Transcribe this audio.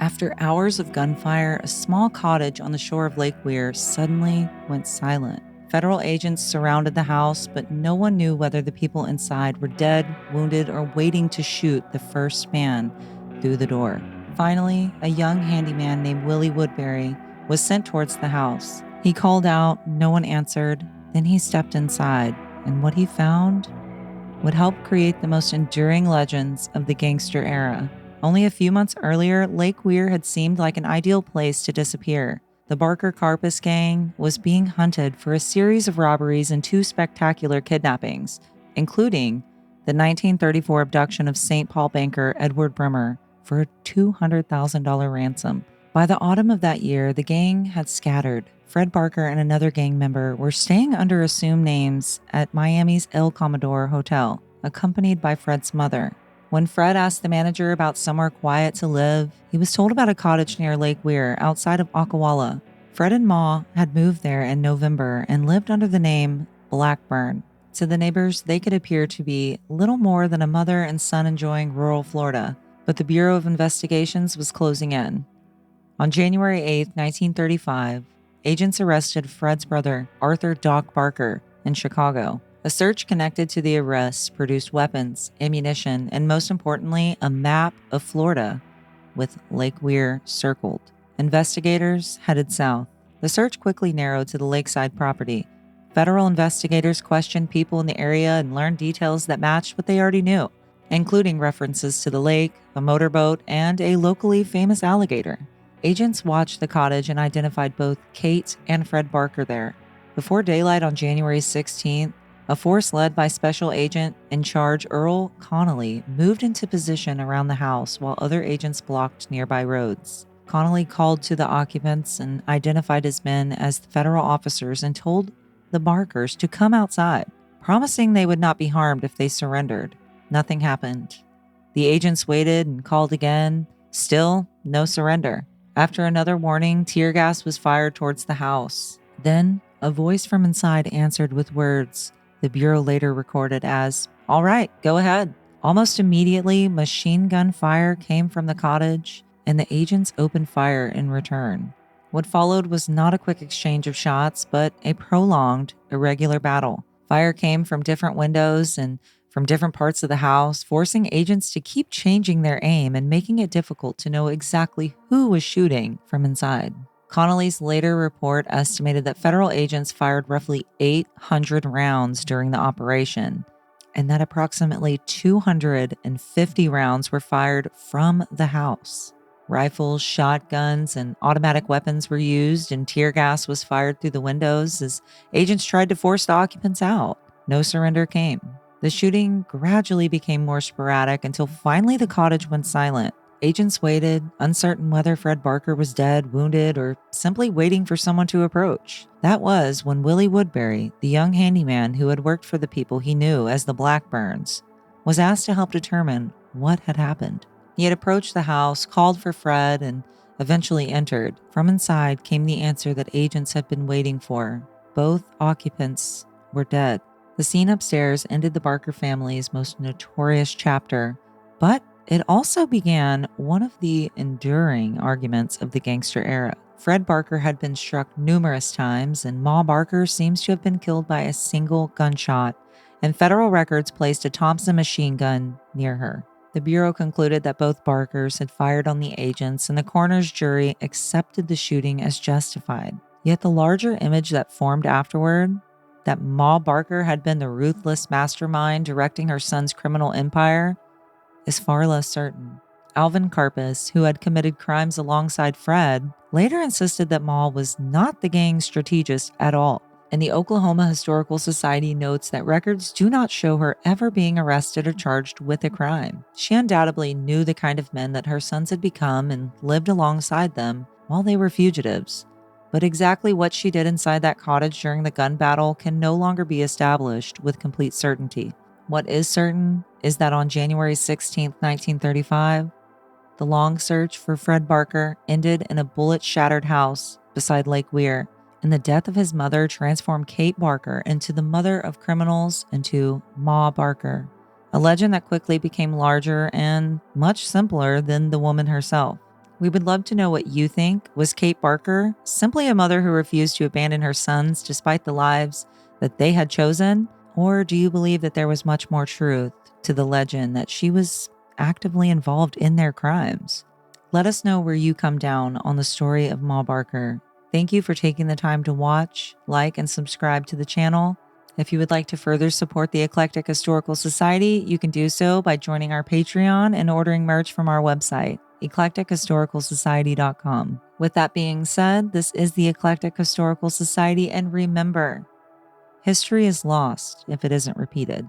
After hours of gunfire, a small cottage on the shore of Lake Weir suddenly went silent. Federal agents surrounded the house, but no one knew whether the people inside were dead, wounded, or waiting to shoot the first man through the door. Finally, a young handyman named Willie Woodbury was sent towards the house. He called out, no one answered. Then he stepped inside, and what he found would help create the most enduring legends of the gangster era. Only a few months earlier, Lake Weir had seemed like an ideal place to disappear. The Barker-Karpis Gang was being hunted for a series of robberies and 2 spectacular kidnappings, including the 1934 abduction of St. Paul banker Edward Brimmer for a $200,000 ransom. By the autumn of that year, the gang had scattered. Fred Barker and another gang member were staying under assumed names at Miami's El Commodore Hotel, accompanied by Fred's mother. When Fred asked the manager about somewhere quiet to live, he was told about a cottage near Lake Weir outside of Ocawalla. Fred and Ma had moved there in November and lived under the name Blackburn. To the neighbors, they could appear to be little more than a mother and son enjoying rural Florida, but the Bureau of Investigations was closing in. On January 8, 1935, agents arrested Fred's brother, Arthur Doc Barker, in Chicago. A search connected to the arrests produced weapons, ammunition, and most importantly, a map of Florida with Lake Weir circled. Investigators headed south. The search quickly narrowed to the lakeside property. Federal investigators questioned people in the area and learned details that matched what they already knew, including references to the lake, a motorboat, and a locally famous alligator. Agents watched the cottage and identified both Kate and Fred Barker there. Before daylight on January 16th, a force led by Special Agent in charge Earl Connolly moved into position around the house while other agents blocked nearby roads. Connolly called to the occupants and identified his men as the federal officers and told the Barkers to come outside, promising they would not be harmed if they surrendered. Nothing happened. The agents waited and called again. Still, no surrender. After another warning, tear gas was fired towards the house. Then, a voice from inside answered with words the Bureau later recorded as, "All right, go ahead." Almost immediately, machine gun fire came from the cottage, and the agents opened fire in return. What followed was not a quick exchange of shots, but a prolonged, irregular battle. Fire came from different windows and from different parts of the house, forcing agents to keep changing their aim and making it difficult to know exactly who was shooting from inside. Connolly's later report estimated that federal agents fired roughly 800 rounds during the operation, and that approximately 250 rounds were fired from the house. Rifles, shotguns, and automatic weapons were used, and tear gas was fired through the windows as agents tried to force the occupants out. No surrender came. The shooting gradually became more sporadic until finally the cottage went silent. Agents waited, uncertain whether Fred Barker was dead, wounded, or simply waiting for someone to approach. That was when Willie Woodbury, the young handyman who had worked for the people he knew as the Blackburns, was asked to help determine what had happened. He had approached the house, called for Fred, and eventually entered. From inside came the answer that agents had been waiting for. Both occupants were dead. The scene upstairs ended the Barker family's most notorious chapter, but it also began one of the enduring arguments of the gangster era. Fred Barker had been struck numerous times, and Ma Barker seems to have been killed by a single gunshot, and federal records placed a Thompson machine gun near her. The Bureau concluded that both Barkers had fired on the agents, and the coroner's jury accepted the shooting as justified. Yet the larger image that formed afterward, that Ma Barker had been the ruthless mastermind directing her son's criminal empire, is far less certain. Alvin Karpis, who had committed crimes alongside Fred, later insisted that Ma was not the gang's strategist at all. And the Oklahoma Historical Society notes that records do not show her ever being arrested or charged with a crime. She undoubtedly knew the kind of men that her sons had become and lived alongside them while they were fugitives. But exactly what she did inside that cottage during the gun battle can no longer be established with complete certainty. What is certain is that on January 16, 1935, the long search for Fred Barker ended in a bullet-shattered house beside Lake Weir, and the death of his mother transformed Kate Barker into the mother of criminals and to Ma Barker, a legend that quickly became larger and much simpler than the woman herself. We would love to know what you think. Was Kate Barker simply a mother who refused to abandon her sons despite the lives that they had chosen? Or do you believe that there was much more truth to the legend that she was actively involved in their crimes? Let us know where you come down on the story of Ma Barker. Thank you for taking the time to watch, like, and subscribe to the channel. If you would like to further support the Eclectic Historical Society, you can do so by joining our Patreon and ordering merch from our website, eclectichistoricalsociety.com. With that being said, this is the Eclectic Historical Society, and remember, history is lost if it isn't repeated.